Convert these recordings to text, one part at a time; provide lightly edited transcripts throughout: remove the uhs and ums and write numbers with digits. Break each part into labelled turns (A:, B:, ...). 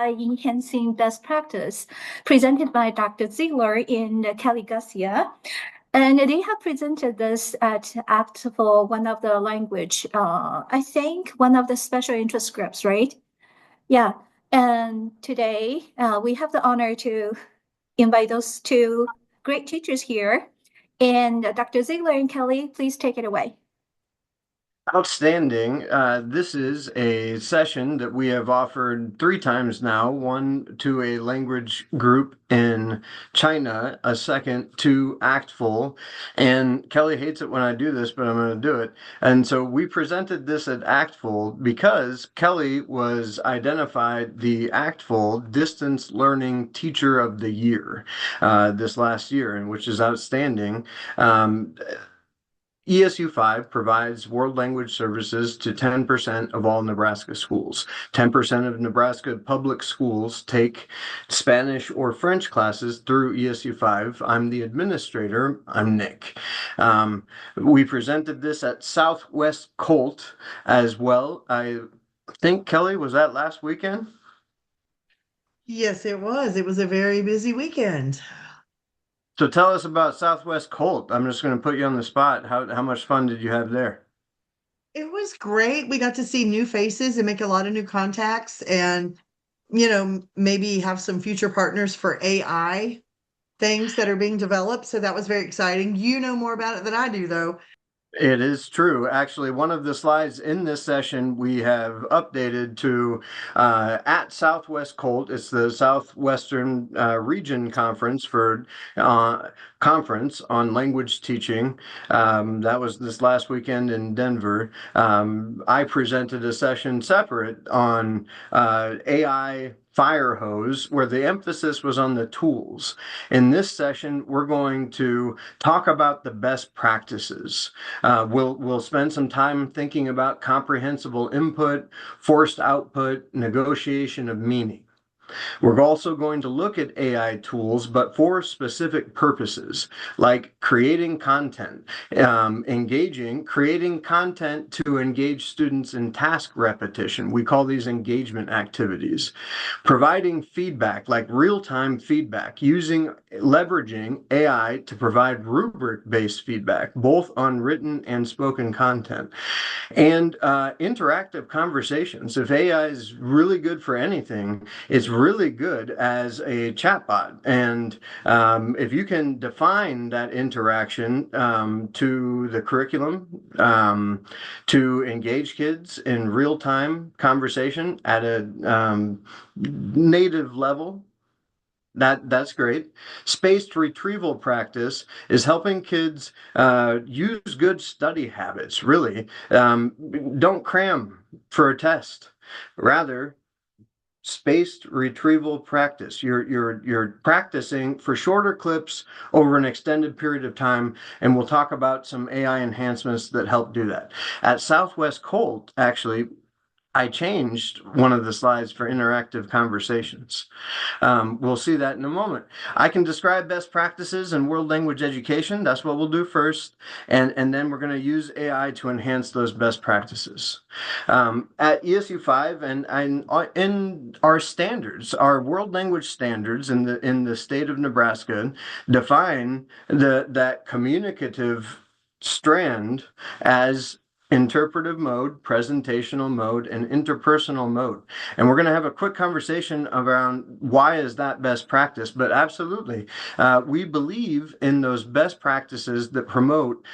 A: Enhancing Best Practice, presented by Dr. Ziegler in Kelly Garcia. And they have presented this at ACT for one of the language, I think one of the special interest groups, right? Yeah. And today we have the honor to invite those two great teachers here. And Dr. Ziegler and Kelly, please take it away.
B: Outstanding. This is a session that we have offered 3 times now, one to a language group in China, a second to ACTFul. And Kelly hates it when I do this, but I'm going to do it. And so we presented this at ACTFul because Kelly was identified the ACTFul Distance Learning Teacher of the Year this last year, and which is outstanding. ESU 5 provides world language services to 10% of all Nebraska schools. 10% of Nebraska public schools take Spanish or French classes through ESU 5. I'm the administrator. I'm Nick. We presented this at Southwest Colt as well. I think, Kelly, was that last weekend?
C: Yes, it was. It was a very busy weekend.
B: So tell us about Southwest Colt. I'm just going to put you on the spot. How much fun did you have there?
C: It was great. We got to see new faces and make a lot of new contacts and, maybe have some future partners for AI things that are being developed. So that was very exciting. You know more about it than I do, though.
B: It is true. Actually, one of the slides in this session we have updated to at Southwest Colt. It's the Southwestern Region Conference for conference on language teaching. That was this last weekend in Denver. I presented a session separate on AI fire hose where the emphasis was on the tools. In this session, we're going to talk about the best practices. We'll spend some time thinking about comprehensible input, forced output, negotiation of meaning. We're also going to look at AI tools, but for specific purposes, like creating content, creating content to engage students in task repetition. We call these engagement activities. Providing feedback, like real-time feedback, leveraging AI to provide rubric-based feedback, both on written and spoken content. And interactive conversations. If AI is really good for anything, it's really good as a chatbot. And if you can define that interaction to the curriculum, to engage kids in real-time conversation at a native level, that's great. Spaced retrieval practice is helping kids use good study habits, really. Don't cram for a test. Rather, spaced retrieval practice. You're practicing for shorter clips over an extended period of time, and we'll talk about some AI enhancements that help do that. At Southwest Colt, actually, I changed one of the slides for interactive conversations. We'll see that in a moment. I can describe best practices in world language education. That's what we'll do first. And then we're going to use AI to enhance those best practices. At ESU 5 and in our standards, our world language standards in the state of Nebraska define that communicative strand as interpretive mode, presentational mode, and interpersonal mode. And we're going to have a quick conversation around why is that best practice, but absolutely. We believe in those best practices that promote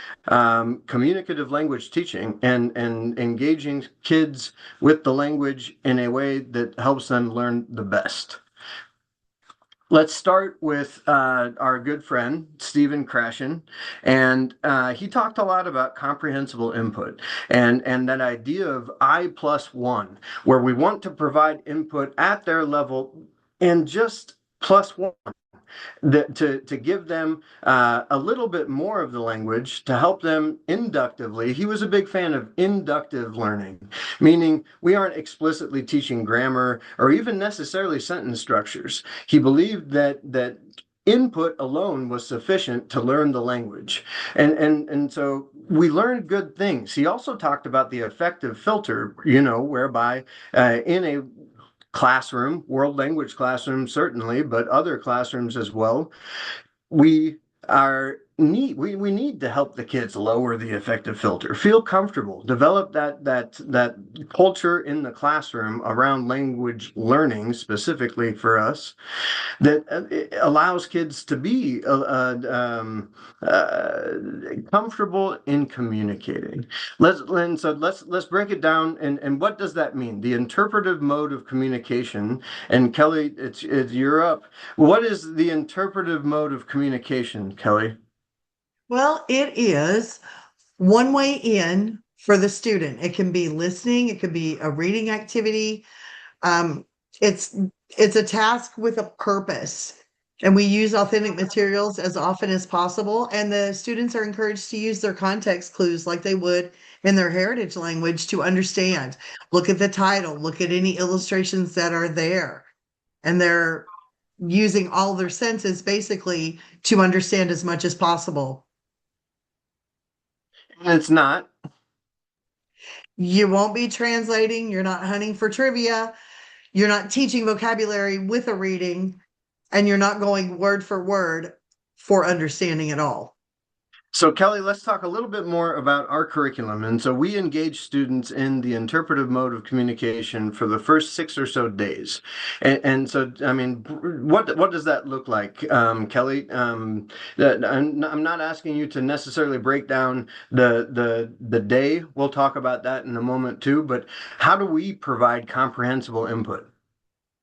B: communicative language teaching and engaging kids with the language in a way that helps them learn the best. Let's start with our good friend, Stephen Krashen. And he talked a lot about comprehensible input and that idea of I+1, where we want to provide input at their level and just +1. To give them a little bit more of the language to help them inductively. He was a big fan of inductive learning, meaning we aren't explicitly teaching grammar or even necessarily sentence structures. He believed that input alone was sufficient to learn the language. And so we learned good things. He also talked about the effective filter, whereby in a classroom, world language classroom certainly, but other classrooms as well, we we need to help the kids lower the affective filter, feel comfortable, develop that culture in the classroom around language learning, specifically for us, that it allows kids to be comfortable in communicating. Let's break it down. And what does that mean? The interpretive mode of communication. And Kelly, it's you're up. What is the interpretive mode of communication, Kelly?
C: Well, it is one way in for the student. It can be listening, it could be a reading activity. Um, it's it's a task with a purpose. And we use authentic materials as often as possible. And the students are encouraged to use their context clues like they would in their heritage language to understand. Look at the title, look at any illustrations that are there. And they're using all their senses basically to understand as much as possible.
B: It's not.
C: You won't be translating, you're not hunting for trivia, you're not teaching vocabulary with a reading, and you're not going word for understanding at all.
B: So, Kelly, let's talk a little bit more about our curriculum. And so we engage students in the interpretive mode of communication for the first 6 or so days. And so, I mean, what does that look like, Kelly? I'm not asking you to necessarily break down the day. We'll talk about that in a moment too. But how do we provide comprehensible input?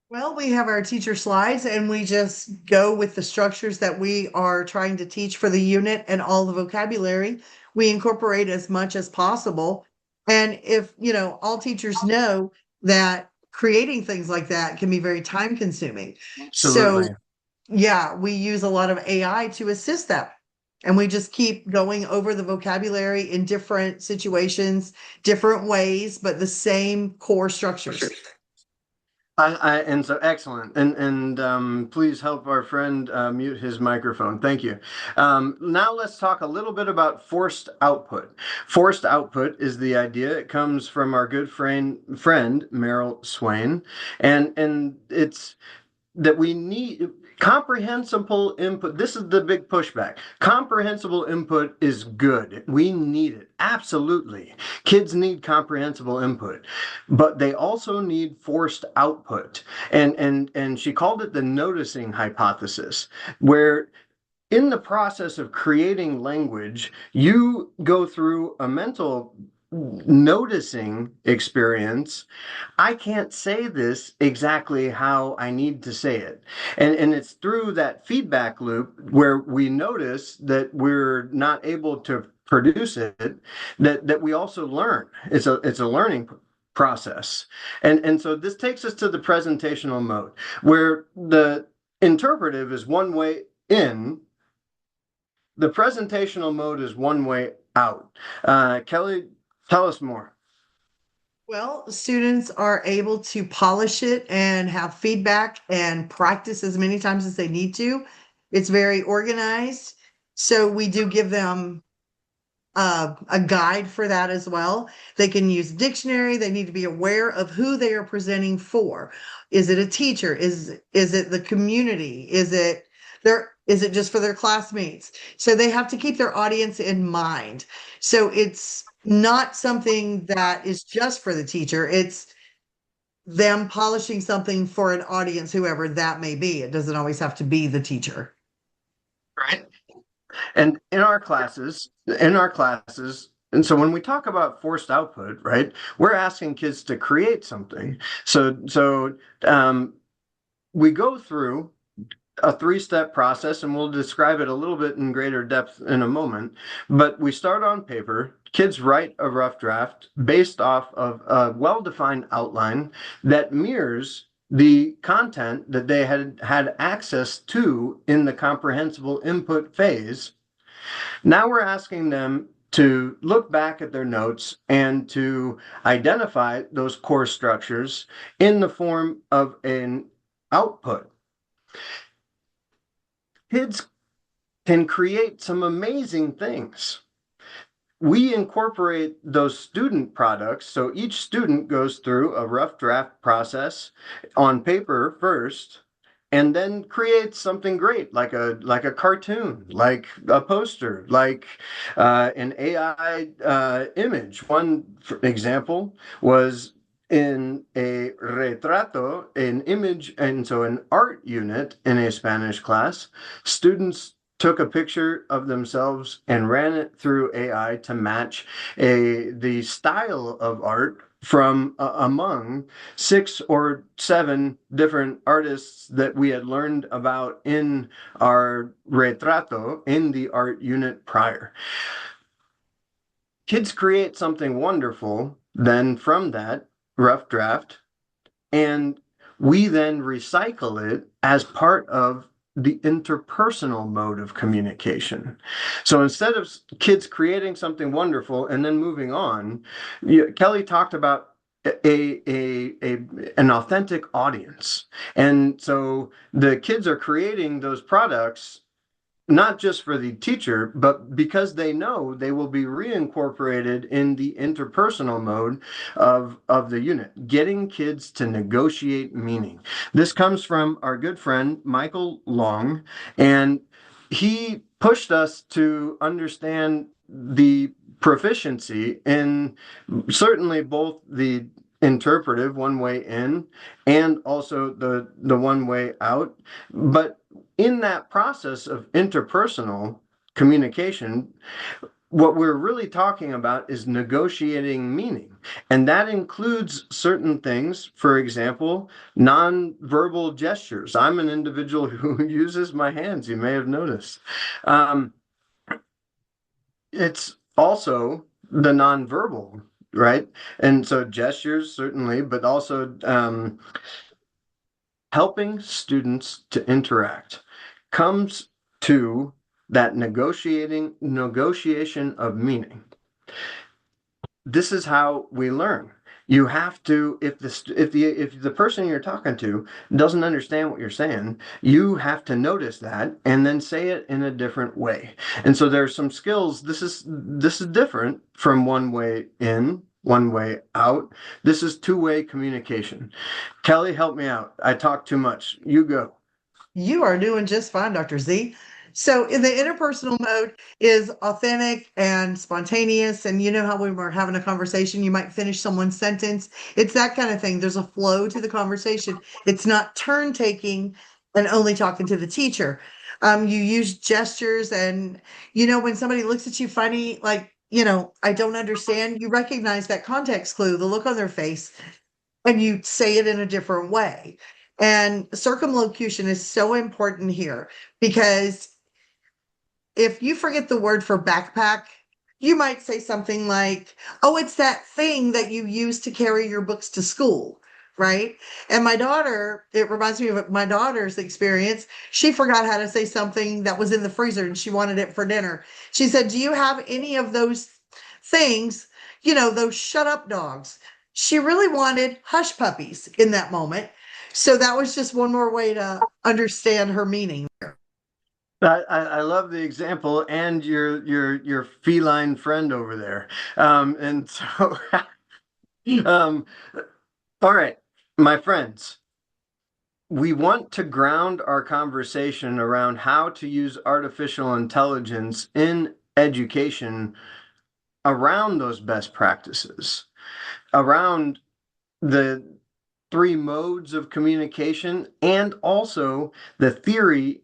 C: Well, we have our teacher slides and we just go with the structures that we are trying to teach for the unit and all the vocabulary. We incorporate as much as possible. And if, all teachers know that creating things like that can be very time consuming.
B: Absolutely.
C: So, yeah, we use a lot of AI to assist that. And we just keep going over the vocabulary in different situations, different ways, but the same core structures.
B: And so excellent. And please help our friend mute his microphone. Thank you. Now let's talk a little bit about forced output. Forced output is the idea. It comes from our good friend Meryl Swain, and it's that we need comprehensible input. This is the big pushback. Comprehensible input is good. We need it. Absolutely. Kids need comprehensible input, but they also need forced output. And she called it the noticing hypothesis, where in the process of creating language, you go through a mental noticing experience. I can't say this exactly how I need to say it. And it's through that feedback loop where we notice that we're not able to produce it, that we also learn. It's a learning process. And so this takes us to the presentational mode, where the interpretive is one way in, the presentational mode is one way out. Kelly, tell us more.
C: Well, students are able to polish it and have feedback and practice as many times as they need to. It's very organized. So we do give them a guide for that as well. They can use dictionary. They need to be aware of who they are presenting for. Is it a teacher? Is it the community? Is it just for their classmates? So they have to keep their audience in mind. So it's not something that is just for the teacher. It's them polishing something for an audience, whoever that may be. It doesn't always have to be the teacher.
B: Right. And and so when we talk about forced output, right, we're asking kids to create something. So we go through a 3-step process, and we'll describe it a little bit in greater depth in a moment. But we start on paper. Kids write a rough draft based off of a well-defined outline that mirrors the content that they had access to in the comprehensible input phase. Now we're asking them to look back at their notes and to identify those core structures in the form of an output. Kids can create some amazing things. we incorporate those student products. So each student goes through a rough draft process on paper first, and then creates something great, like a cartoon, like a poster, like an AI image. One example was in a retrato, an image, and so an art unit in a Spanish class. Students took a picture of themselves and ran it through AI to match the style of art from among 6 or 7 different artists that we had learned about in our retrato in the art unit prior. Kids create something wonderful then from that rough draft, and we then recycle it as part of the interpersonal mode of communication. So instead of kids creating something wonderful and then moving on, Kelly talked about an authentic audience. And so the kids are creating those products not just for the teacher, but because they know they will be reincorporated in the interpersonal mode of the unit, getting kids to negotiate meaning. This comes from our good friend, Michael Long, and he pushed us to understand the proficiency in certainly both the interpretive one way in and also the one way out, but in that process of interpersonal communication, what we're really talking about is negotiating meaning. And that includes certain things, for example, nonverbal gestures. I'm an individual who uses my hands, you may have noticed. It's also the nonverbal, right? And so gestures, certainly, but also helping students to interact comes to that negotiation of meaning. This is how we learn. You have to, if the person you're talking to doesn't understand what you're saying, you have to notice that and then say it in a different way. And so there's some skills. This is different from one way in, one way out. This is two-way communication. Kelly, help me out. I talk too much. You go.
C: You are doing just fine, Dr. Z. So in the interpersonal mode is authentic and spontaneous. And you know how when we're having a conversation, you might finish someone's sentence. It's that kind of thing. There's a flow to the conversation. It's not turn taking and only talking to the teacher. You use gestures and, when somebody looks at you funny, like, I don't understand, you recognize that context clue, the look on their face, and you say it in a different way. And circumlocution is so important here because if you forget the word for backpack, you might say something like, oh, it's that thing that you use to carry your books to school, right? And my daughter, it reminds me of my daughter's experience. She forgot how to say something that was in the freezer and she wanted it for dinner. She said, do you have any of those things, those shut up dogs? She really wanted hush puppies in that moment. So that was just one more way to understand her meaning.
B: I love the example and your feline friend over there. And so, all right, my friends, we want to ground our conversation around how to use artificial intelligence in education around those best practices, around the 3 modes of communication, and also the theory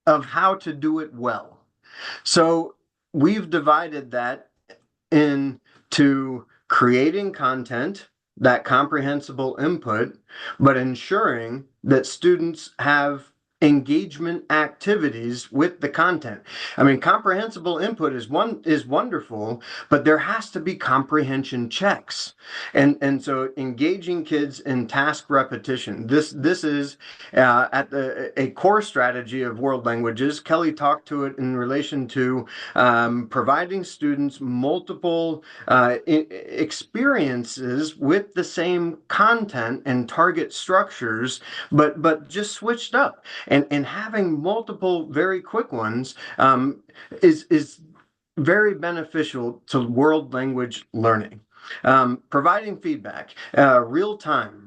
B: of how to do it well. So we've divided that into creating content, that comprehensible input, but ensuring that students have engagement activities with the content. I mean, comprehensible input is wonderful, but there has to be comprehension checks. And so engaging kids in task repetition. This is at a core strategy of world languages. Kelly talked to it in relation to providing students multiple experiences with the same content and target structures, but just switched up. And having multiple very quick ones is very beneficial to world language learning. Providing feedback, real-time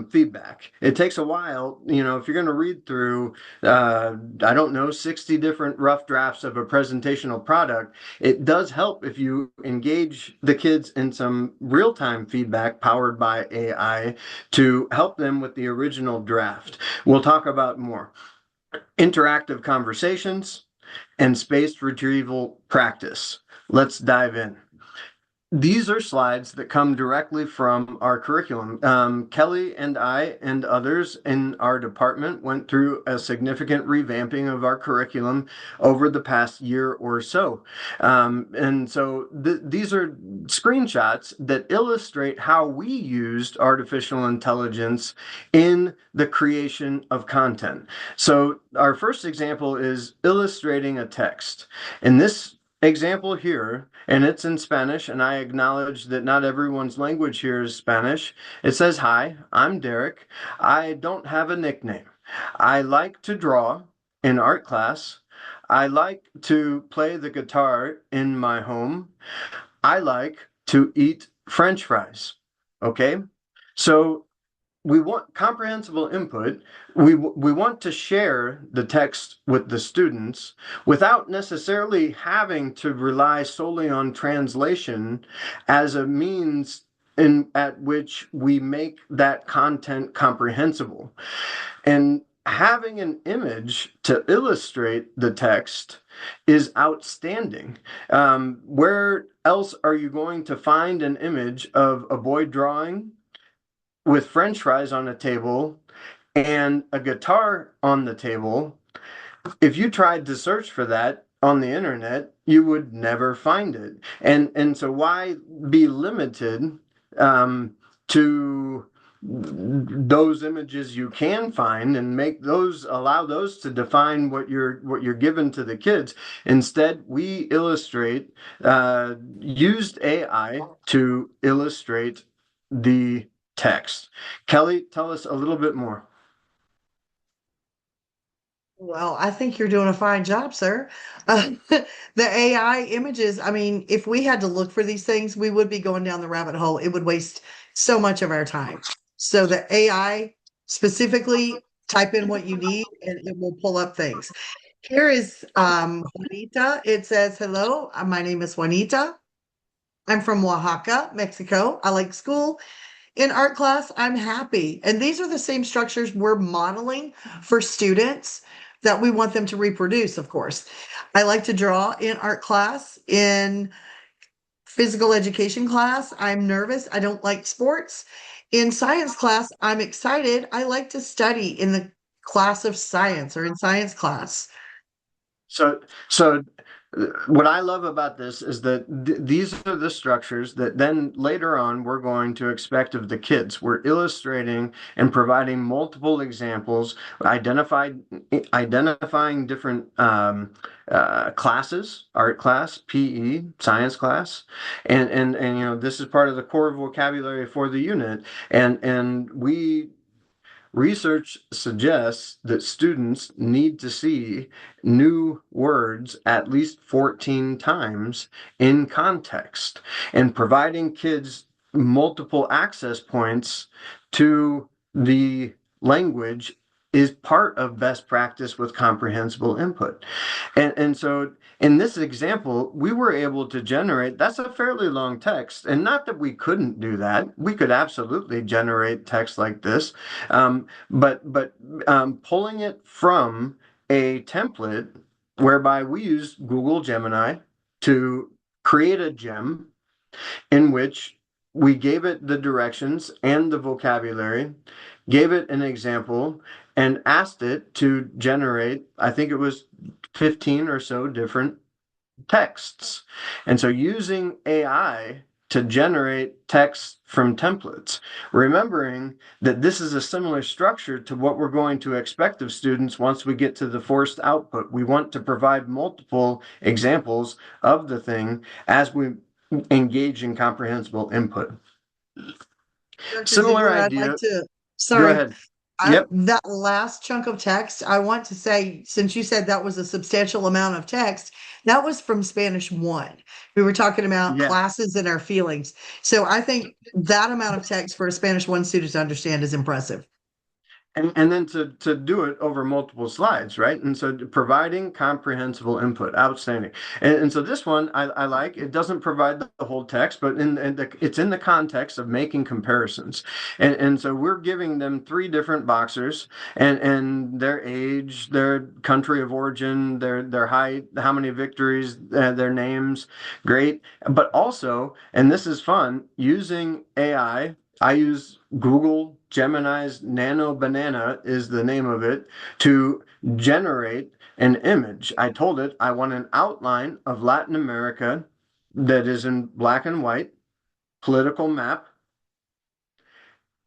B: feedback. It takes a while, if you're going to read through, I don't know, 60 different rough drafts of a presentational product, it does help if you engage the kids in some real-time feedback powered by AI to help them with the original draft. We'll talk about more. Interactive conversations and spaced retrieval practice. Let's dive in. These are slides that come directly from our curriculum. Kelly and I and others in our department went through a significant revamping of our curriculum over the past year or so. And so these are screenshots that illustrate how we used artificial intelligence in the creation of content. So our first example is illustrating a text. In this example here, and it's in Spanish, and I acknowledge that not everyone's language here is Spanish. It says, "Hi, I'm Derek. I don't have a nickname. I like to draw in art class. I like to play the guitar in my home. I like to eat French fries." Okay? So we want comprehensible input. We want to share the text with the students without necessarily having to rely solely on translation as a means at which we make that content comprehensible. And having an image to illustrate the text is outstanding. Where else are you going to find an image of a boy drawing with French fries on a table and a guitar on the table? If you tried to search for that on the internet, you would never find it. And so why be limited to those images you can find and allow those to define what you're given to the kids? Instead, we used AI to illustrate the text. Kelly, tell us a little bit more.
C: Well, I think you're doing a fine job, sir. The AI images, I mean, if we had to look for these things, we would be going down the rabbit hole. It would waste so much of our time. So the AI specifically type in what you need and it will pull up things. Here is Juanita. It says, "Hello, my name is Juanita. I'm from Oaxaca, Mexico. I like school. In art class, I'm happy." And these are the same structures we're modeling for students that we want them to reproduce, of course. "I like to draw in art class. In physical education class, I'm nervous. I don't like sports. In science class, I'm excited. I like to study in the class of science or in science class."
B: So what I love about this is that these are the structures that then later on we're going to expect of the kids. We're illustrating and providing multiple examples, identifying different classes: art class, PE, science class, and this is part of the core vocabulary for the unit, and we. Research suggests that students need to see new words at least 14 times in context, and providing kids multiple access points to the language is part of best practice with comprehensible input. And so in this example, we were able to generate, that's a fairly long text, and not that we couldn't do that. We could absolutely generate text like this, but pulling it from a template whereby we use Google Gemini to create a gem in which we gave it the directions and the vocabulary, gave it an example, and asked it to generate, I think it was 15 or so different texts. And so using AI to generate text from templates, remembering that this is a similar structure to what we're going to expect of students once we get to the forced output. We want to provide multiple examples of the thing as we engage in comprehensible input.
C: Dr.
B: Similar
C: Ziegler, I'd
B: idea.
C: like to,
B: Go
C: sorry,
B: ahead. Yep.
C: that last chunk of text, I want to say, since you said that was a substantial amount of text, That was from Spanish 1. We were talking about
B: Yeah.
C: classes and our feelings. So I think that amount of text for a Spanish 1 student to understand is impressive.
B: And then to do it over multiple slides, right? And so providing comprehensible input, outstanding. And so this one I like. It doesn't provide the whole text, but it's in the context of making comparisons. And so we're giving them three different boxers and their age, their country of origin, their height, how many victories, their names, great. But also, and this is fun, using AI. I use Google Gemini's Nano Banana is the name of it to generate an image. I told it I want an outline of Latin America that is in black and white, political map,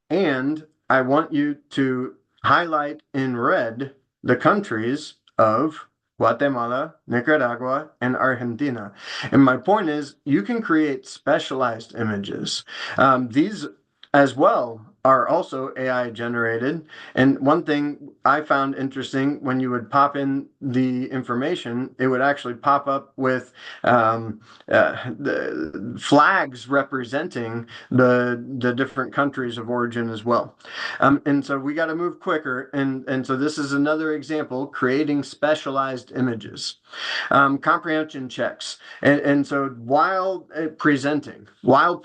B: and I want you to highlight in red the countries of Guatemala, Nicaragua, and Argentina. And my point is, you can create specialized images. These as well are also AI generated. And one thing I found interesting when you would pop in the information, it would actually pop up with the flags representing the different countries of origin as well. And so we got to move quicker. And so this is another example, creating specialized images. Comprehension checks. And so while presenting, and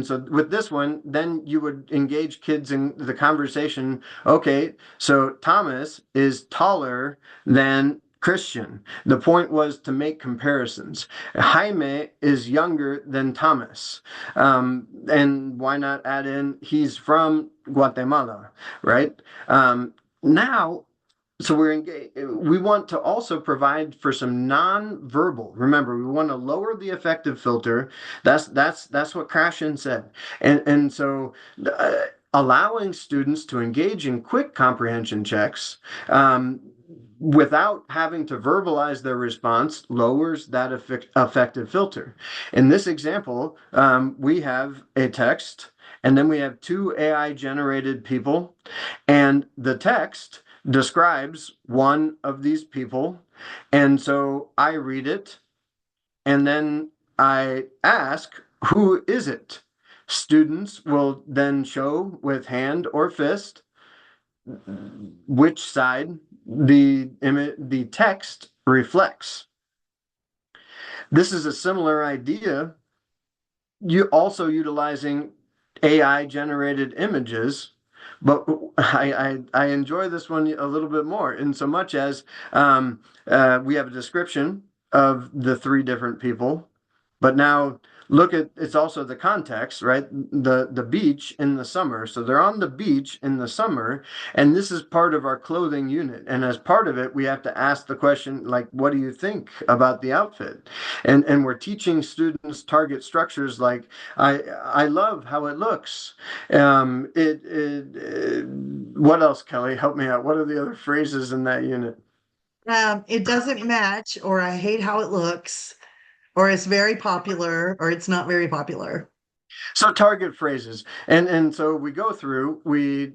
B: so with this one, then you would engage kids in the conversation. Okay, so Thomas is taller than Christian. The point was to make comparisons. Jaime is younger than Thomas. And why not add in he's from Guatemala, right? Now, so we want to also provide for some non-verbal. Remember, we want to lower the affective filter. That's what Krashen said. And so allowing students to engage in quick comprehension checks without having to verbalize their response lowers that affective filter. In this example, we have a text, and then we have two AI generated people, and the text describes one of these people. And so I read it and then I ask, who is it? Students will then show with hand or fist which side the text reflects. This is a similar idea. You also utilizing AI generated images, but I enjoy this one a little bit more in so much as we have a description of the three different people, but now look at it's also the context, right? The beach in the summer. So they're on the beach in the summer, and this is part of our clothing unit. And as part of it, we have to ask the question, like, what do you think about the outfit? And we're teaching students target structures like I love how it looks. What else, Kelly? Help me out. What are the other phrases in that unit?
C: It doesn't match, or I hate how it looks, or it's very popular, or it's not very popular.
B: So target phrases, and so we go through, we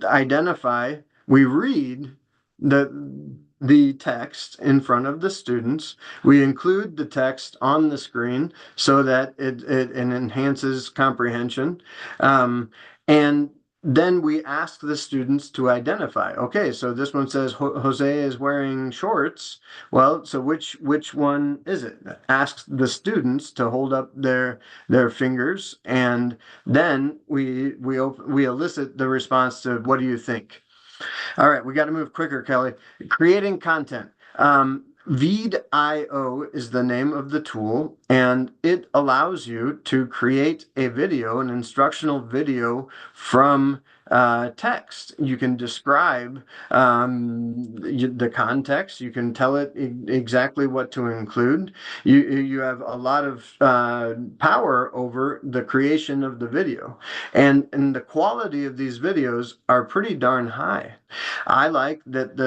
B: identify, we read the text in front of the students. We include the text on the screen so that it enhances comprehension, and then we ask the students to identify. Okay, so this one says Jose is wearing shorts. Well, so which one is it? Ask the students to hold up their fingers, and then we elicit the response to what do you think? All right, we got to move quicker, Kelly. Creating content. Veed.io is the name of the tool, and it allows you to create a video, an instructional video from text. You can describe the context. You can tell it exactly what to include. You have a lot of power over the creation of the video, and the quality of these videos are pretty darn high. I like that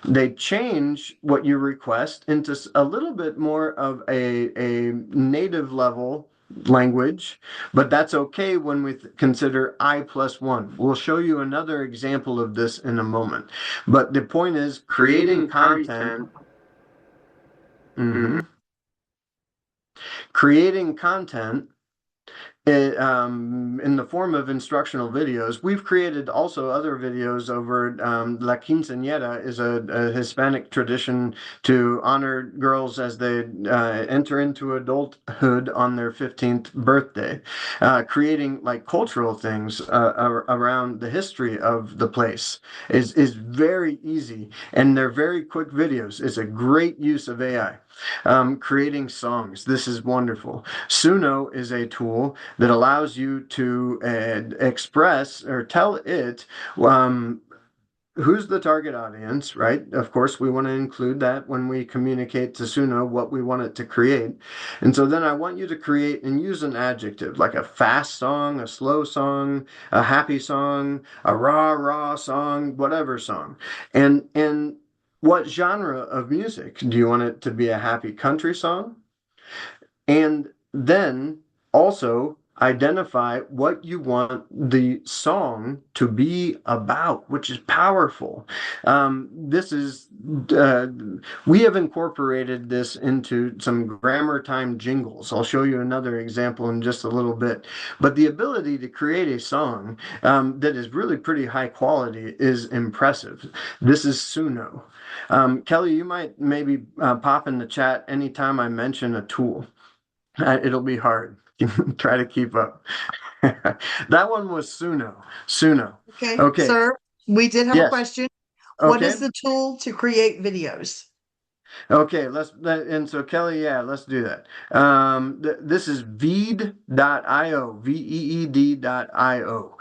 B: they change what you request into a little bit more of a native level language, but that's okay when we consider I+1. We'll show you another example of this in a moment. But the point is creating content. Mhm. Creating content in the form of instructional videos. We've created also other videos over La Quinceañera is a Hispanic tradition to honor girls as they enter into adulthood on their 15th birthday, creating like cultural things around the history of the place is very easy, and they're very quick videos. It's a great use of AI. Creating songs. This is wonderful. Suno is a tool that allows you to express or tell it who's the target audience, right? Of course, we want to include that when we communicate to Suno what we want it to create. And so then I want you to create and use an adjective like a fast song, a slow song, a happy song, a rah song, whatever song. And what genre of music? Do you want it to be a happy country song? And then also identify what you want the song to be about, which is powerful. This is, we have incorporated this into some grammar time jingles. I'll show you another example in just a little bit. But the ability to create a song that is really pretty high quality is impressive. This is Suno. Kelly, you might maybe pop in the chat anytime I mention a tool. It'll be hard. Try to keep up. That one was Suno. Suno.
C: Okay,
B: Okay.
C: sir, we did have a
B: Yes.
C: question. What
B: Okay.
C: is the tool to create videos?
B: Okay, and so Kelly, yeah, let's do that. This is veed.io, veed.io.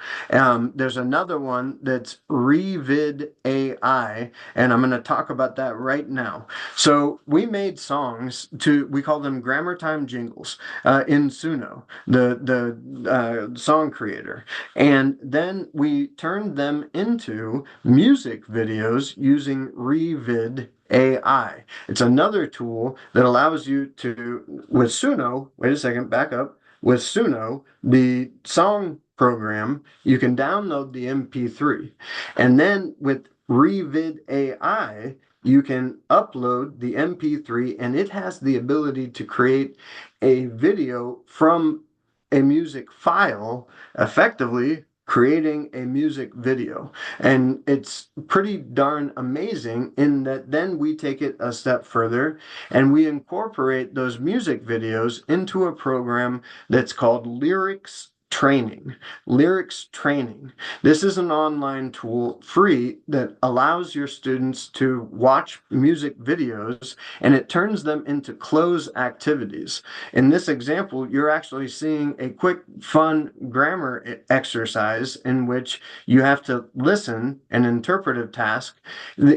B: There's another one that's Revid AI, and I'm going to talk about that right now. So we made songs we call them grammar time jingles in Suno, the song creator, and then we turned them into music videos using Revid AI. It's another tool that allows you to, with Suno, wait a second, back up. With Suno, the song program, you can download the MP3. And then with Revid AI, you can upload the MP3, and it has the ability to create a video from a music file, effectively creating a music video. And it's pretty darn amazing in that then we take it a step further and we incorporate those music videos into a program that's called Lyrics Training. Lyrics Training. This is an online tool, free, that allows your students to watch music videos, and it turns them into close activities. In this example, you're actually seeing a quick, fun grammar exercise in which you have to listen, an interpretive task.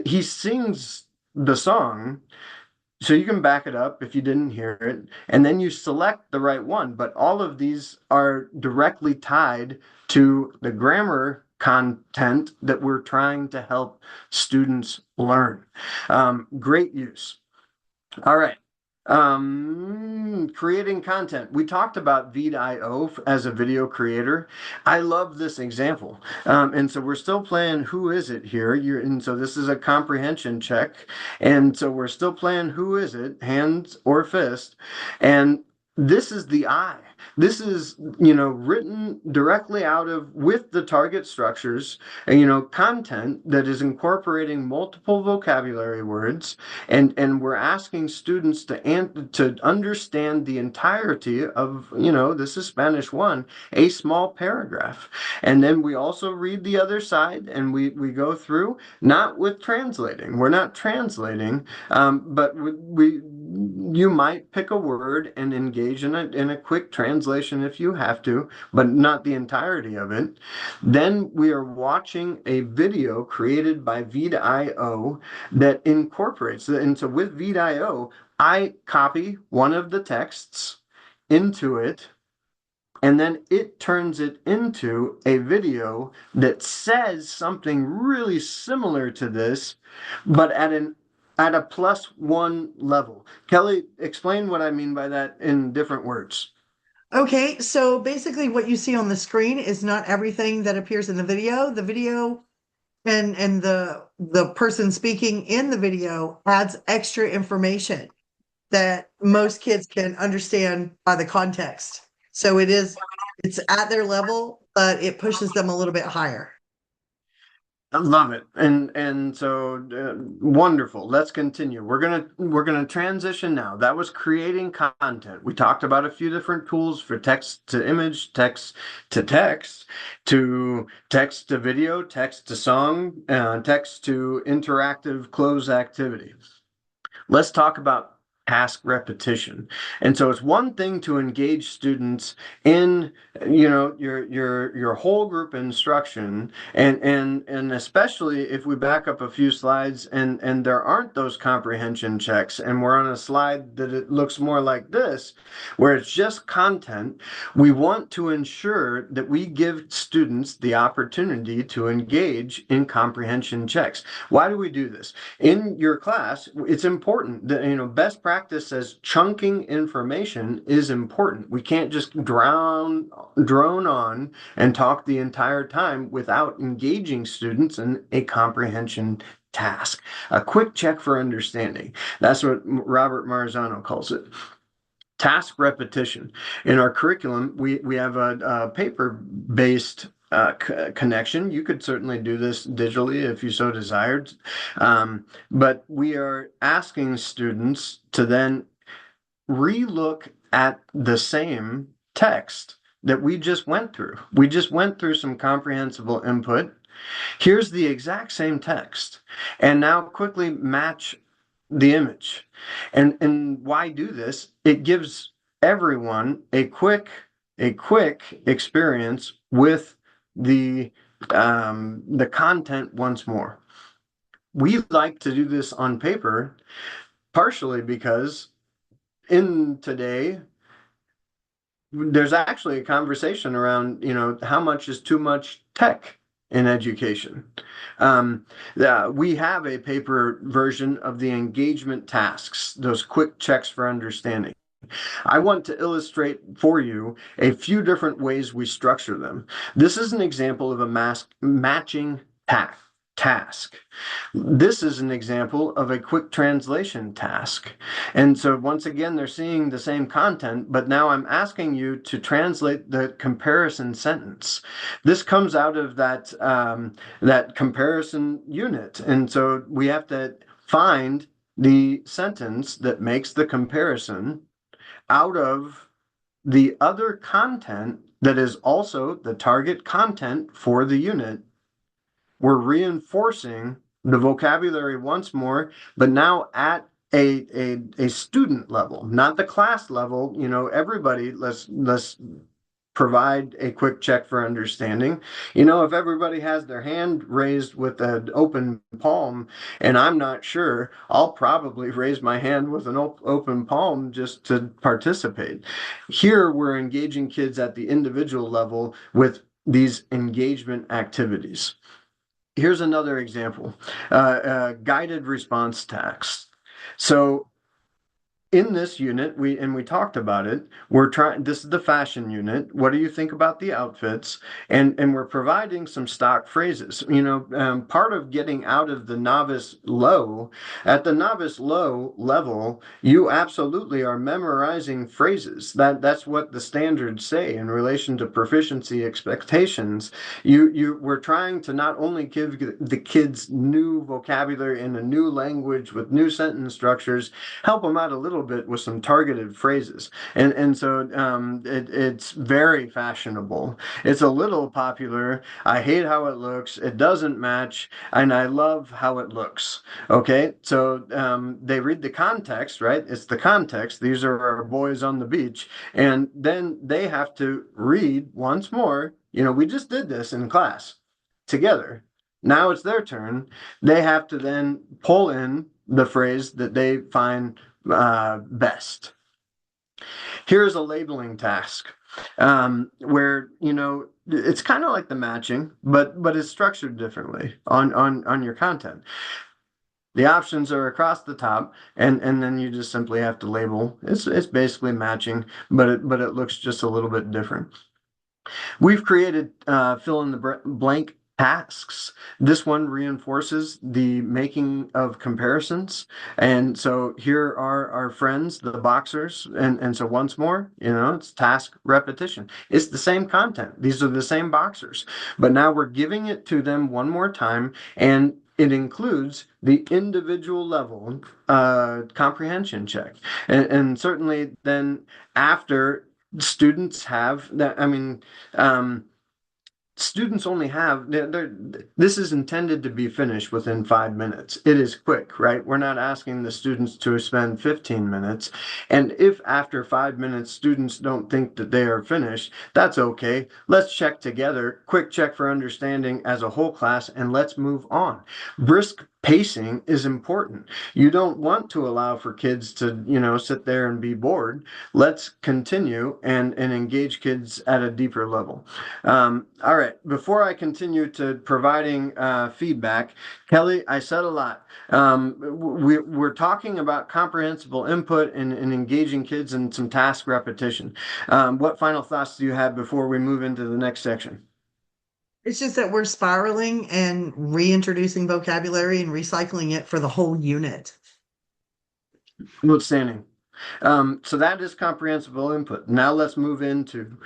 B: He sings the song, so you can back it up if you didn't hear it, and then you select the right one. But all of these are directly tied to the grammar content that we're trying to help students learn. Great use. All right. Creating content. We talked about Veed.io as a video creator. I love this example. And so we're still playing Who Is It here. And so this is a comprehension check. And so we're still playing Who Is It, hands or fist. And this is the I. This is, written directly out of, with the target structures, content that is incorporating multiple vocabulary words, and we're asking students to understand the entirety of, this is Spanish 1, a small paragraph. And then we also read the other side, and we go through, not with translating. We're not translating, but you might pick a word and engage in a quick translation if you have to, but not the entirety of it. Then we are watching a video created by Veed.io that incorporates, and so with Veed.io, I copy one of the texts into it, and then it turns it into a video that says something really similar to this, but at a +1 level. Kelly, explain what I mean by that in different words.
C: Okay, so basically what you see on the screen is not everything that appears in the video. The video and the person speaking in the video adds extra information that most kids can understand by the context. So it's at their level, but it pushes them a little bit higher.
B: I love it. And so wonderful. Let's continue. We're gonna transition now. That was creating content. We talked about a few different tools for text to image, text to text, to text to video, text to song, text to interactive close activity. Let's talk about task repetition. And so it's one thing to engage students in, your whole group instruction, and especially if we back up a few slides and there aren't those comprehension checks and we're on a slide that it looks more like this, where it's just content. We want to ensure that we give students the opportunity to engage in comprehension checks. Why do we do this? In your class, it's important that, best practice says chunking information is important. We can't just drone on and talk the entire time without engaging students in a comprehension task. A quick check for understanding. That's what Robert Marzano calls it. Task repetition. In our curriculum, we have a paper-based connection. You could certainly do this digitally if you so desired. But we are asking students to then relook at the same text that we just went through. We just went through some comprehensible input. Here's the exact same text. And now quickly match the image. And why do this? It gives everyone a quick experience with the content once more. We like to do this on paper, partially because in today, there's actually a conversation around, how much is too much tech in education. We have a paper version of the engagement tasks, those quick checks for understanding. I want to illustrate for you a few different ways we structure them. This is an example of a matching task. This is an example of a quick translation task. And so once again, they're seeing the same content, but now I'm asking you to translate the comparison sentence. This comes out of that comparison unit. And so we have to find the sentence that makes the comparison out of the other content that is also the target content for the unit. We're reinforcing the vocabulary once more, but now at a student level, not the class level. Everybody, let's provide a quick check for understanding. If everybody has their hand raised with an open palm and I'm not sure, I'll probably raise my hand with an open palm just to participate. Here, we're engaging kids at the individual level with these engagement activities. Here's another example, guided response tasks. So in this unit, we talked about it. This is the fashion unit. What do you think about the outfits? And we're providing some stock phrases. Part of getting out of the novice low, at the novice low level, you absolutely are memorizing phrases. That's what the standards say in relation to proficiency expectations. We're trying to not only give the kids new vocabulary in a new language with new sentence structures, help them out a little bit with some targeted phrases. And so it's very fashionable. It's a little popular. I hate how it looks. It doesn't match. And I love how it looks. Okay. So they read the context, right? It's the context. These are our boys on the beach. And then they have to read once more. We just did this in class together. Now it's their turn. They have to then pull in the phrase that they find best. Here's a labeling task where it's kind of like the matching, but it's structured differently on your content. The options are across the top, and then you just simply have to label. It's basically matching, but it looks just a little bit different. We've created fill in the blank tasks. This one reinforces the making of comparisons. And so here are our friends, the boxers. And so once more, it's task repetition. It's the same content. These are the same boxers. But now we're giving it to them one more time, and it includes the individual level comprehension check. And certainly then after students have that, students only have this is intended to be finished within 5 minutes. It is quick, right? We're not asking the students to spend 15 minutes. And if after 5 minutes students don't think that they are finished, that's okay. Let's check together, quick check for understanding as a whole class, and let's move on. Brisk pacing is important. You don't want to allow for kids to, sit there and be bored. Let's continue and engage kids at a deeper level. All right. Before I continue to providing feedback, Kelly, I said a lot. We're talking about comprehensible input and engaging kids in some task repetition. What final thoughts do you have before we move into the next section?
C: It's just that we're spiraling and reintroducing vocabulary and recycling it for the whole unit.
B: Outstanding. So that is comprehensible input. Now let's move into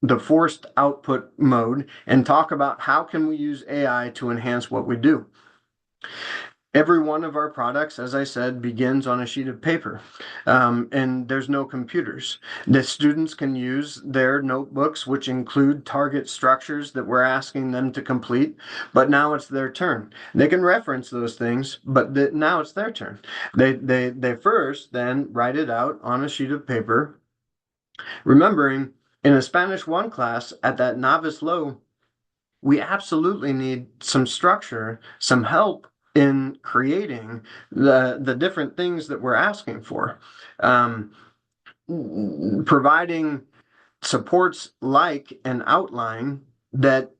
B: the forced output mode and talk about how can we use AI to enhance what we do. Every one of our products, as I said, begins on a sheet of paper, and there's no computers. The students can use their notebooks, which include target structures that we're asking them to complete, but now it's their turn. They can reference those things, but now it's their turn. They first then write it out on a sheet of paper, remembering in a Spanish 1 class at that novice low, we absolutely need some structure, some help in creating the different things that we're asking for. Providing supports like an outline that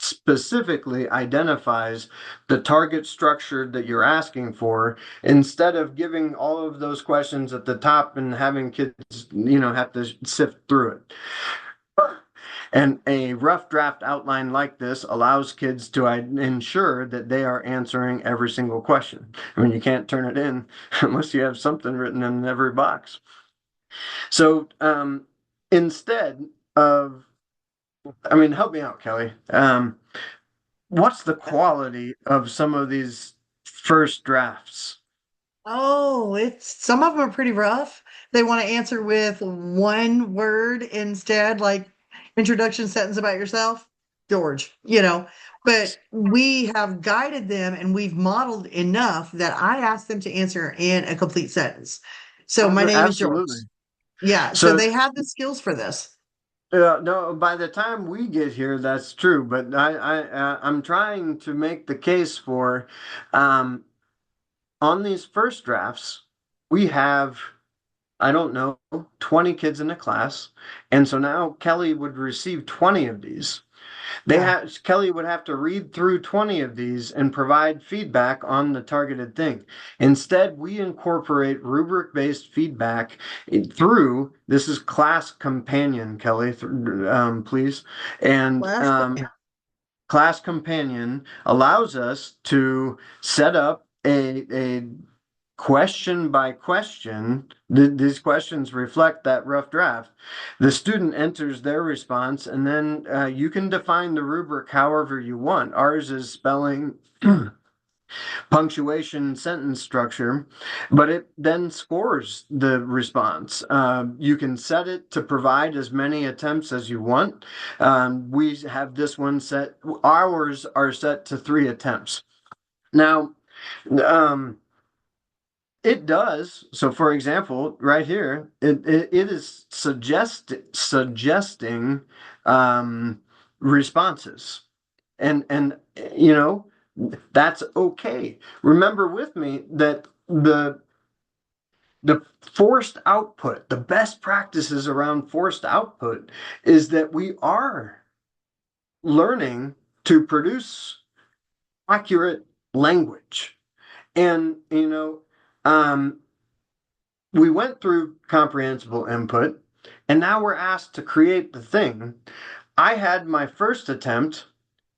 B: specifically identifies the target structure that you're asking for, instead of giving all of those questions at the top and having kids, have to sift through it. And a rough draft outline like this allows kids to ensure that they are answering every single question. You can't turn it in unless you have something written in every box. So instead of, help me out, Kelly. What's the quality of some of these first drafts?
C: Oh, some of them are pretty rough. They want to answer with one word instead, like introduction sentence about yourself, George, But we have guided them and we've modeled enough that I asked them to answer in a complete sentence. So my name is George.
B: Absolutely.
C: Yeah, so they have the skills for this.
B: No, by the time we get here, that's true. But I'm trying to make the case for, on these first drafts, we have, I don't know, 20 kids in a class, and so now Kelly would receive 20 of these. Kelly would have to read through 20 of these and provide feedback on the targeted thing. Instead, we incorporate rubric-based feedback through, this is Class Companion, Kelly, please. And Class Companion allows us to set up a question by question. These questions reflect that rough draft. The student enters their response, and then you can define the rubric however you want. Ours is spelling, punctuation, sentence structure, but it then scores the response. You can set it to provide as many attempts as you want. We have this one set, ours are set to 3 attempts. Now, it does. So, for example, right here, it is suggesting responses, and that's okay. Remember with me that the forced output, the best practices around forced output, is that we are learning to produce accurate language. And, we went through comprehensible input, and now we're asked to create the thing. I had my first attempt,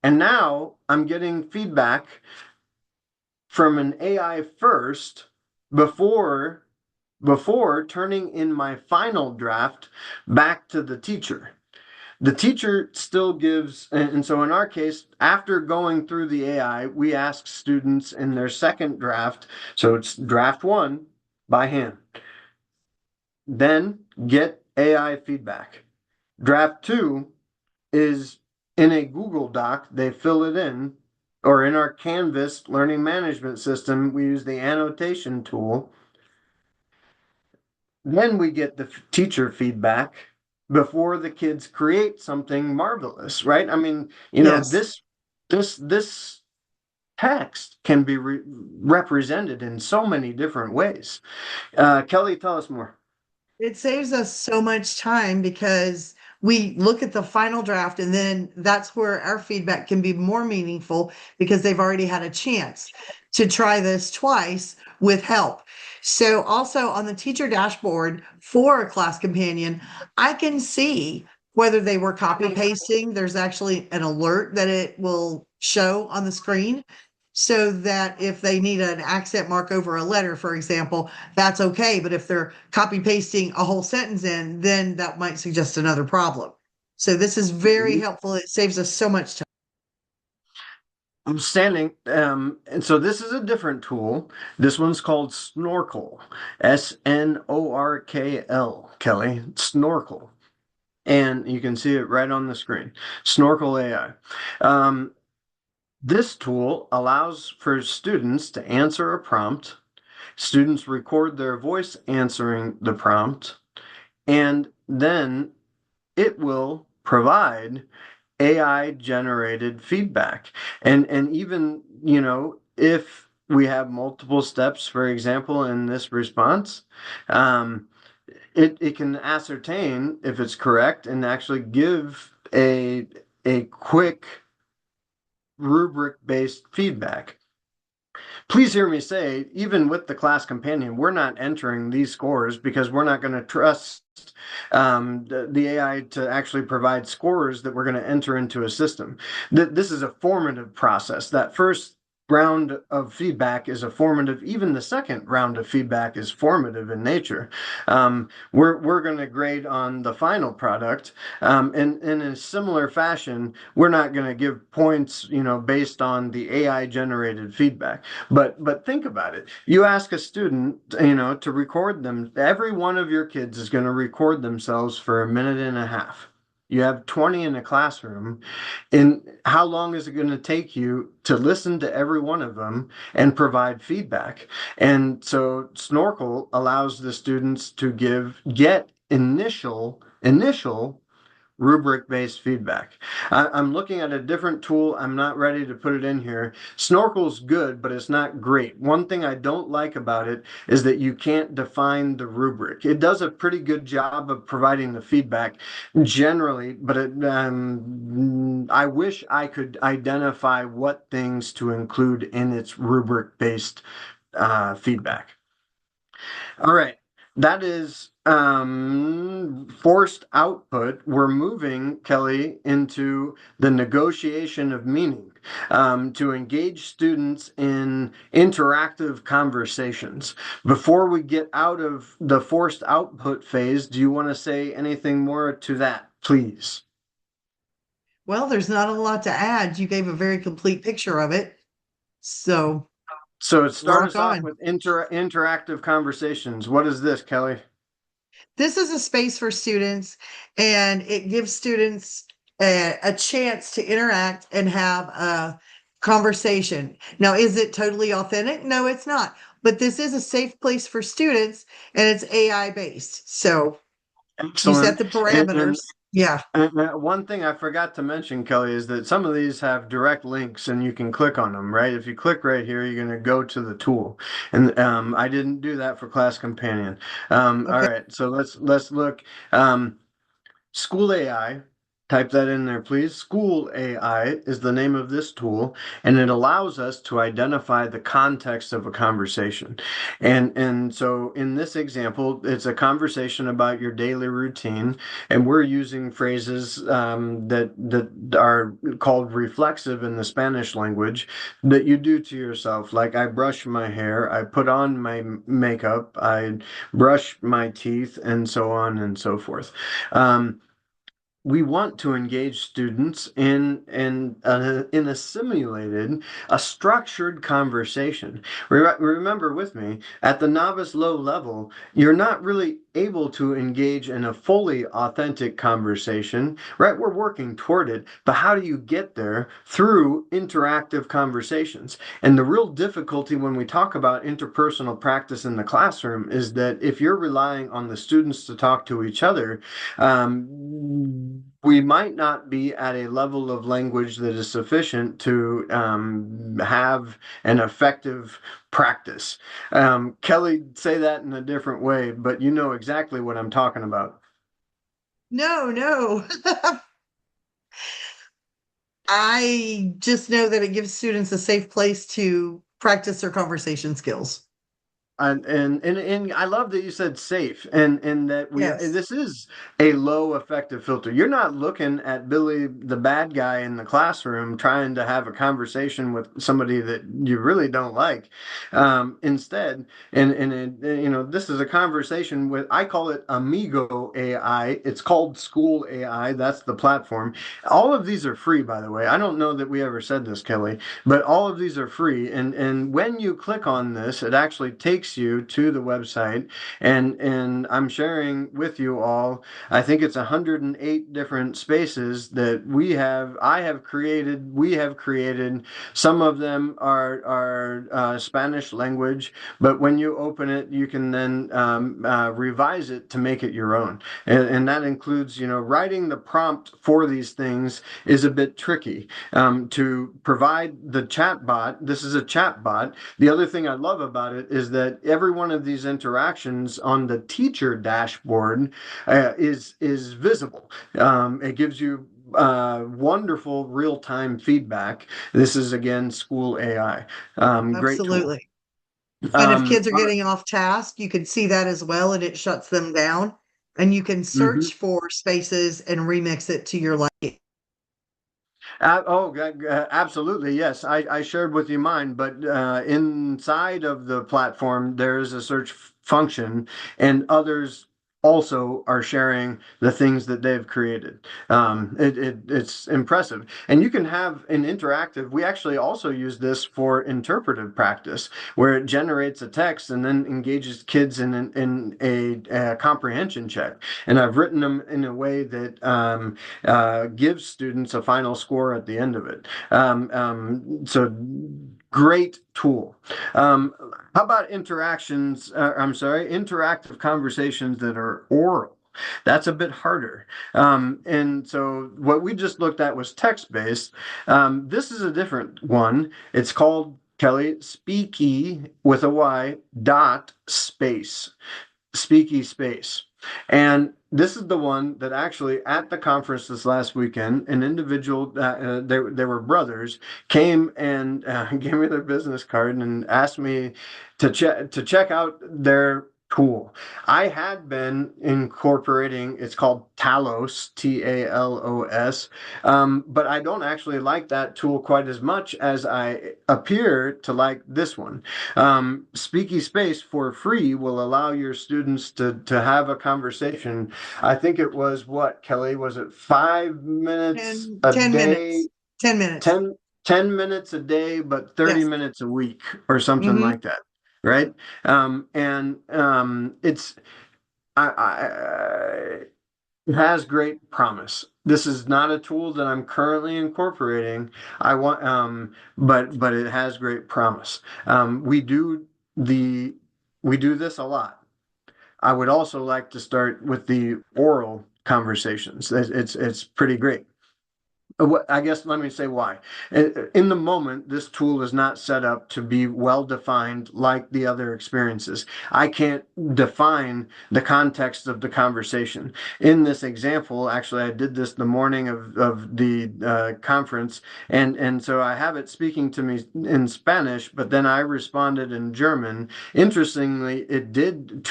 B: and now I'm getting feedback from an AI first before turning in my final draft back to the teacher. The teacher still gives, and so in our case, after going through the AI, we ask students in their second draft, so it's draft one by hand, then get AI feedback. Draft two is in a Google Doc, they fill it in, or in our Canvas learning management system, we use the annotation tool. Then we get the teacher feedback before the kids create something marvelous, right? I mean,
C: Yes.
B: this text can be represented in so many different ways. Kelly, tell us more.
C: It saves us so much time because we look at the final draft and then that's where our feedback can be more meaningful because they've already had a chance to try this twice with help. So also on the teacher dashboard for a class companion, I can see whether they were copy pasting. There's actually an alert that it will show on the screen so that if they need an accent mark over a letter, for example, that's okay. But if they're copy pasting a whole sentence in, then that might suggest another problem. So this is very helpful. It saves us so much time.
B: Outstanding. And so this is a different tool. This one's called Snorkel, Snorkl, Kelly, Snorkel. And you can see it right on the screen. Snorkel AI. This tool allows for students to answer a prompt. Students record their voice answering the prompt, and then it will provide AI generated feedback. And even, if we have multiple steps, for example, in this response, it can ascertain if it's correct and actually give a quick rubric based feedback. Please hear me say, even with the class companion, we're not entering these scores because we're not going to trust the AI to actually provide scores that we're going to enter into a system. This is a formative process. That first round of feedback is a formative. Even the second round of feedback is formative in nature. We're going to grade on the final product, and in a similar fashion, we're not going to give points, based on the AI generated feedback. But think about it. You ask a student, to record them. Every one of your kids is going to record themselves for a minute and a half. You have 20 in a classroom. And how long is it going to take you to listen to every one of them and provide feedback? And so Snorkel allows the students to get initial rubric-based feedback. I'm looking at a different tool. I'm not ready to put it in here. Snorkel's good, but it's not great. One thing I don't like about it is that you can't define the rubric. It does a pretty good job of providing the feedback generally, but I wish I could identify what things to include in its rubric-based feedback. All right. That is forced output. We're moving, Kelly, into the negotiation of meaning to engage students in interactive conversations. Before we get out of the forced output phase, do you want to say anything more to that, please?
C: Well, there's not a lot to add. You gave a very complete picture of it. So
B: So it starts
C: rock
B: us off
C: on.
B: with interactive conversations. What is this, Kelly?
C: This is a space for students and it gives students a chance to interact and have a conversation. Now, is it totally authentic? No, it's not. But this is a safe place for students and it's AI based. So you set
B: Excellent.
C: the parameters. Yeah.
B: And one thing I forgot to mention, Kelly, is that some of these have direct links and you can click on them, right? If you click right here, you're going to go to the tool. And I didn't do that for Class Companion. All
C: Okay.
B: right, so let's look. School AI. Type that in there, please. School AI is the name of this tool, and it allows us to identify the context of a conversation. And so in this example, it's a conversation about your daily routine, and we're using phrases that are called reflexive in the Spanish language that you do to yourself, like I brush my hair, I put on my makeup, I brush my teeth, and so on and so forth. We want to engage students in a simulated, a structured conversation. Remember with me, at the novice low level, you're not really able to engage in a fully authentic conversation, right? We're working toward it, but how do you get there? Through interactive conversations. And the real difficulty when we talk about interpersonal practice in the classroom is that if you're relying on the students to talk to each other, we might not be at a level of language that is sufficient to have an effective practice. Kelly, say that in a different way, but you know exactly what I'm talking about.
C: No, no. I just know that it gives students a safe place to practice their conversation skills.
B: And I love that you said safe and that
C: Yes.
B: this is a low effective filter. You're not looking at Billy the bad guy in the classroom trying to have a conversation with somebody that you really don't like. Instead, this is a conversation with, I call it Amigo AI. It's called School AI. That's the platform. All of these are free, by the way. I don't know that we ever said this, Kelly, but all of these are free. And when you click on this, it actually takes you to the website. And I'm sharing with you all, I think it's 108 different spaces that we have created. Some of them are Spanish language, but when you open it, you can then revise it to make it your own. And that includes, writing the prompt for these things is a bit tricky. To provide the chat bot, this is a chat bot. The other thing I love about it is that every one of these interactions on the teacher dashboard is visible. It gives you wonderful real-time feedback. This is again School AI. Great tool.
C: Absolutely. And if kids are
B: All right.
C: getting off task, you can see that as well, and it shuts them down. And you can
B: Mhm.
C: search for spaces and remix it to your liking.
B: Absolutely. Yes. I shared with you mine, but inside of the platform, there is a search function, and others also are sharing the things that they've created. It's impressive. And you can have an interactive. We actually also use this for interpretive practice, where it generates a text and then engages kids in a comprehension check. And I've written them in a way that gives students a final score at the end of it. So great tool. How about interactive conversations that are oral? That's a bit harder. And so what we just looked at was text-based. This is a different one. It's called, Kelly, Speaky with a Y dot space. Speaky Space. And this is the one that actually at the conference this last weekend, an individual, they were brothers, came and gave me their business card and asked me to check out their tool. I had been incorporating, it's called Talos, Talos, but I don't actually like that tool quite as much as I appear to like this one. Speaky Space for free will allow your students to have a conversation. I think it was what, Kelly? Was it 5 minutes
C: 10,
B: a
C: 10
B: day?
C: minutes. 10 minutes.
B: 10 minutes a day, but 30
C: Yes.
B: minutes a week or something
C: Hmm.
B: like that. Right? And it's I it has great promise. This is not a tool that I'm currently incorporating. But it has great promise. The we do this a lot. I would also like to start with the oral conversations. It's pretty great. I guess let me say why. In the moment, this tool is not set up to be well defined like the other experiences. I can't define the context of the conversation. In this example, actually, I did this the morning of the conference, and so I have it speaking to me in Spanish, but then I responded in German. Interestingly, it did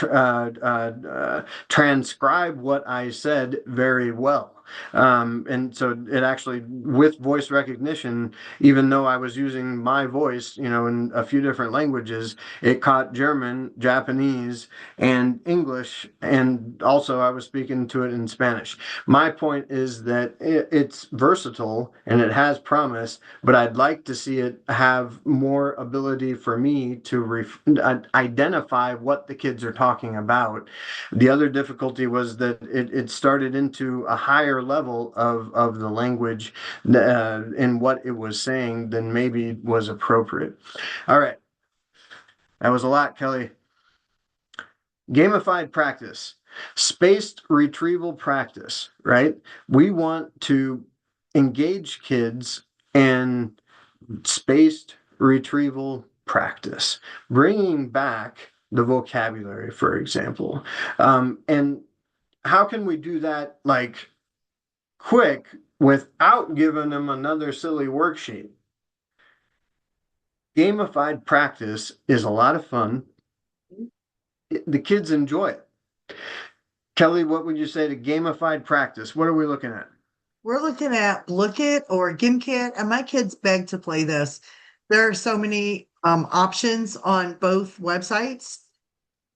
B: transcribe what I said very well. And so it actually, with voice recognition, even though I was using my voice, in a few different languages, it caught German, Japanese, and English, and also I was speaking to it in Spanish. My point is that it's versatile and it has promise, but I'd like to see it have more ability for me to identify what the kids are talking about. The other difficulty was that it started into a higher level of the language in what it was saying than maybe was appropriate. All right. That was a lot, Kelly. Gamified practice, spaced retrieval practice, right? We want to engage kids in spaced retrieval practice, bringing back the vocabulary, for example. And how can we do that like quick without giving them another silly worksheet? Gamified practice is a lot of fun. The kids enjoy it. Kelly, what would you say to gamified practice? What are we looking at?
C: We're looking at Look It or Gimkit, and my kids beg to play this. There are so many options on both websites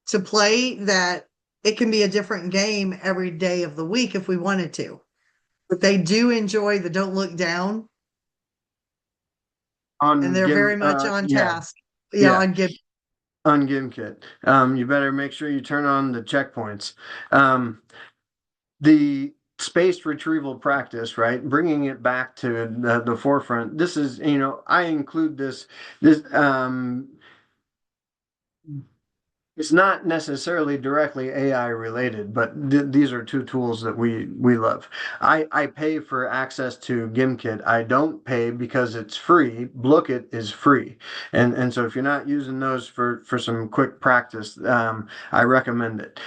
C: to play that it can be a different game every day of the week if we wanted to. But they do enjoy the Don't Look Down, and they're very much on task. Yeah, on Gimkit.
B: On Gimkit. You better make sure you turn on the checkpoints. The spaced retrieval practice, right? Bringing it back to the forefront. This is, I include this. It's not necessarily directly AI related, but these are two tools that we love. I pay for access to Gimkit. I don't pay because it's free. Blookit is free, and so if you're not using those for some quick practice, I recommend it.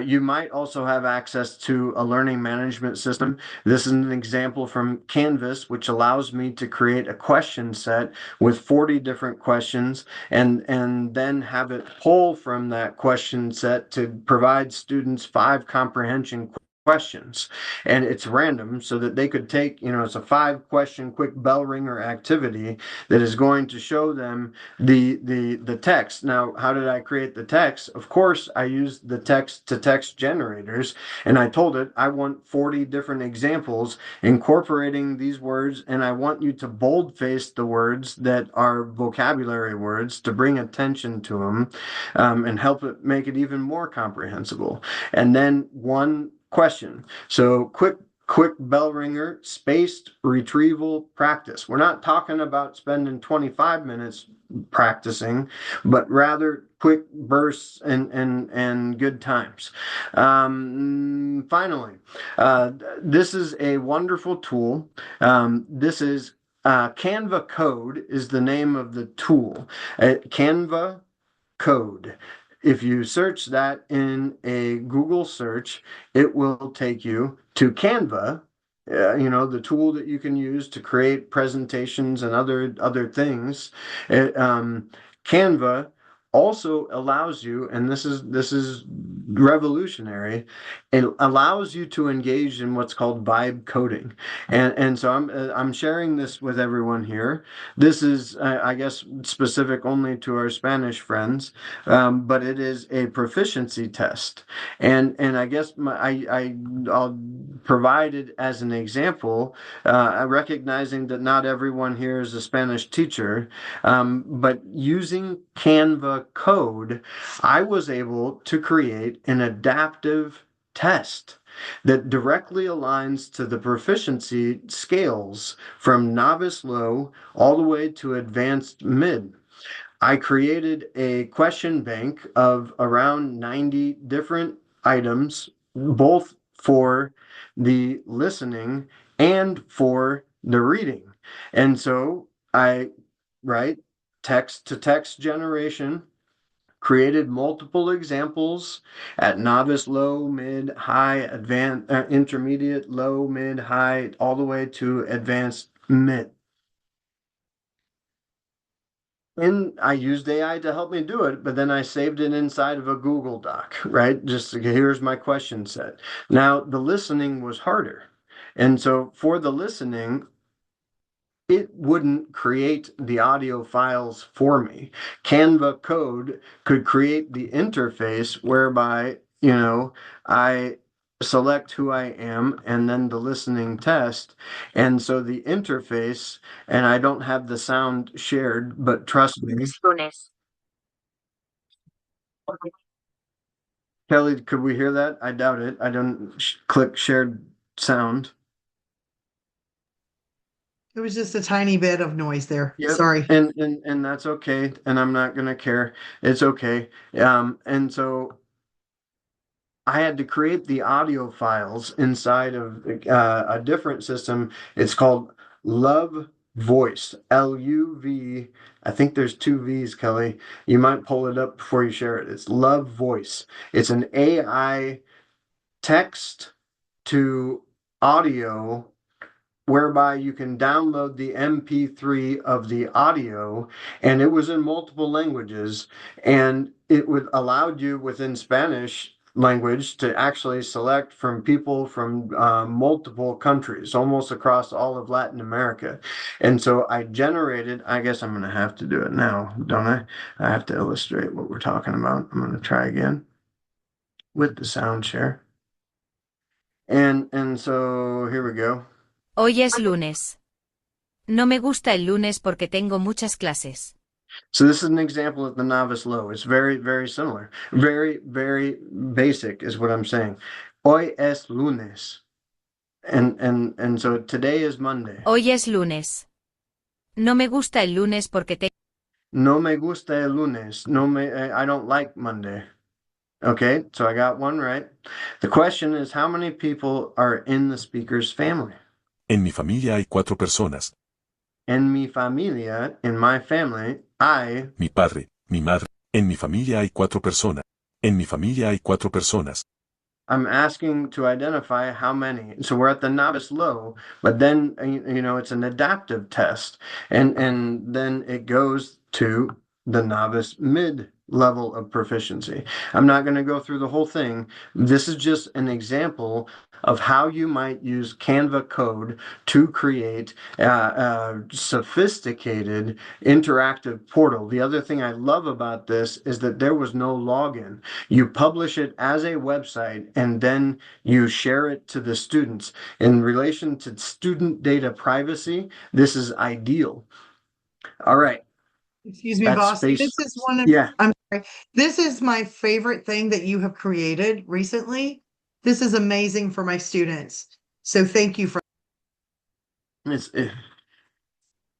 B: You might also have access to a learning management system. This is an example from Canvas, which allows me to create a question set with 40 different questions and then have it pull from that question set to provide students 5 comprehension questions, and it's random so that they could take, it's a 5-question quick bell ringer activity that is going to show them the text. Now, how did I create the text? Of course, I used the text to text generators, and I told it I want 40 different examples incorporating these words, and I want you to boldface the words that are vocabulary words to bring attention to them, and help it make it even more comprehensible. And then one question. So quick bell ringer, spaced retrieval practice. We're not talking about spending 25 minutes practicing, but rather quick bursts and good times. Finally, this is a wonderful tool. This is Canva Code is the name of the tool. Canva Code. If you search that in a Google search, it will take you to Canva, the tool that you can use to create presentations and other things. Canva also allows you, and this is revolutionary, it allows you to engage in what's called vibe coding, and so I'm sharing this with everyone here. This is I guess specific only to our Spanish friends, but it is a proficiency test, and I guess I'll provide it as an example, recognizing that not everyone here is a Spanish teacher, but using Canva Code, I was able to create an adaptive test that directly aligns to the proficiency scales from novice low all the way to advanced mid. I created a question bank of around 90 different items, both for the listening and for the reading. And so I write text to text generation, created multiple examples at novice, low, mid, high, advanced, intermediate, low, mid, high, all the way to advanced mid. And I used AI to help me do it, but then I saved it inside of a Google Doc, right? Just here's my question set. Now, the listening was harder. And so for the listening, it wouldn't create the audio files for me. Canva code could create the interface whereby, I select who I am and then the listening test. And so the interface, and I don't have the sound shared, but trust me. Kelly, could we hear that? I doubt it. I don't click shared sound.
C: It was just a tiny bit of noise there.
B: Yep.
C: Sorry.
B: And that's okay. And I'm not gonna care. It's okay. And so I had to create the audio files inside of a different system. It's called Love Voice, LUV. I think there's two V's, Kelly. You might pull it up before you share it. It's Love Voice. It's an AI text to audio whereby you can download the MP3 of the audio, and it was in multiple languages, and it would allowed you within Spanish language to actually select from people from multiple countries, almost across all of Latin America. And so I generated, I guess I'm going to have to do it now, don't I? I have to illustrate what we're talking about. I'm going to try again with the sound share. And so here we go.
D: Hoy es lunes. No me gusta el lunes porque tengo muchas clases.
B: So this is an example of the novice low. It's very, very similar. Very, very basic is what I'm saying. Hoy es lunes. And so today is Monday.
D: Hoy es lunes. No me gusta el lunes porque tengo...
B: No me gusta el lunes. I don't like Monday. Okay, so I got one right. The question is, how many people are in the speaker's family?
E: En mi familia hay 4 personas.
B: En mi familia, in my family, I...
E: Mi padre, mi madre. En mi familia hay 4 personas. En mi familia hay 4 personas.
B: I'm asking to identify how many. So we're at the novice low, but then it's an adaptive test, and then it goes to the novice mid level of proficiency. I'm not going to go through the whole thing. This is just an example of how you might use Canva code to create a sophisticated interactive portal. The other thing I love about this is that there was no login. You publish it as a website and then you share it to the students. In relation to student data privacy, this is ideal. All right.
C: Excuse me,
B: That's
C: boss.
B: space.
C: This is one of,
B: Yeah.
C: I'm sorry. This is my favorite thing that you have created recently. This is amazing for my students. So thank you for.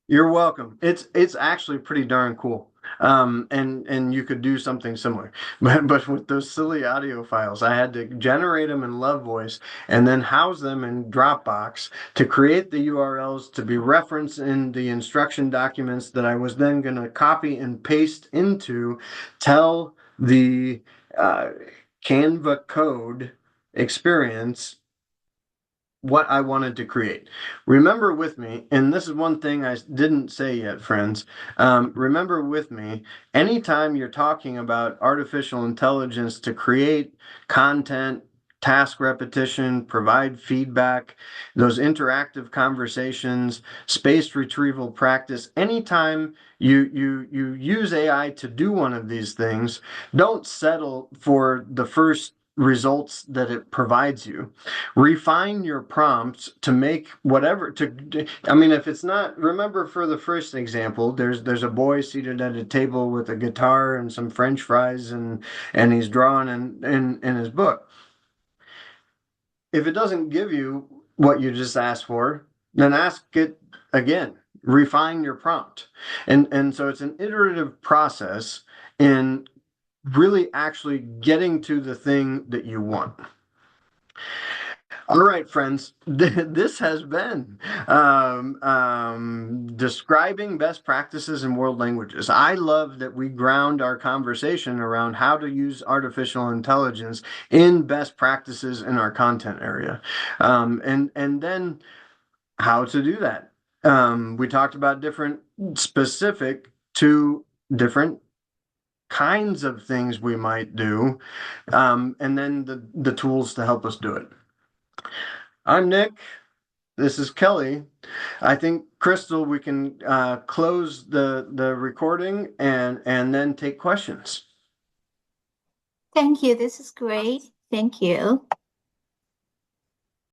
B: You're welcome. It's actually pretty darn cool. And you could do something similar. But with those silly audio files, I had to generate them in Love Voice and then house them in Dropbox to create the URLs to be referenced in the instruction documents that I was then going to copy and paste into tell the Canva code experience what I wanted to create. Remember with me, and this is one thing I didn't say yet, friends. Remember with me, anytime you're talking about artificial intelligence to create content, task repetition, provide feedback, those interactive conversations, spaced retrieval practice, anytime you use AI to do one of these things, don't settle for the first results that it provides you. Refine your prompts to make whatever if it's not, remember for the first example, there's a boy seated at a table with a guitar and some French fries and he's drawing in his book. If it doesn't give you what you just asked for, then ask it again. Refine your prompt. And so it's an iterative process in really actually getting to the thing that you want. All right, friends, this has been describing best practices in world languages. I love that we ground our conversation around how to use artificial intelligence in best practices in our content area, and then how to do that. We talked about different specific to different kinds of things we might do, and then the tools to help us do it. I'm Nick. This is Kelly. I think, Crystal, we can close the recording and then take questions.
A: Thank you. This is great. Thank you.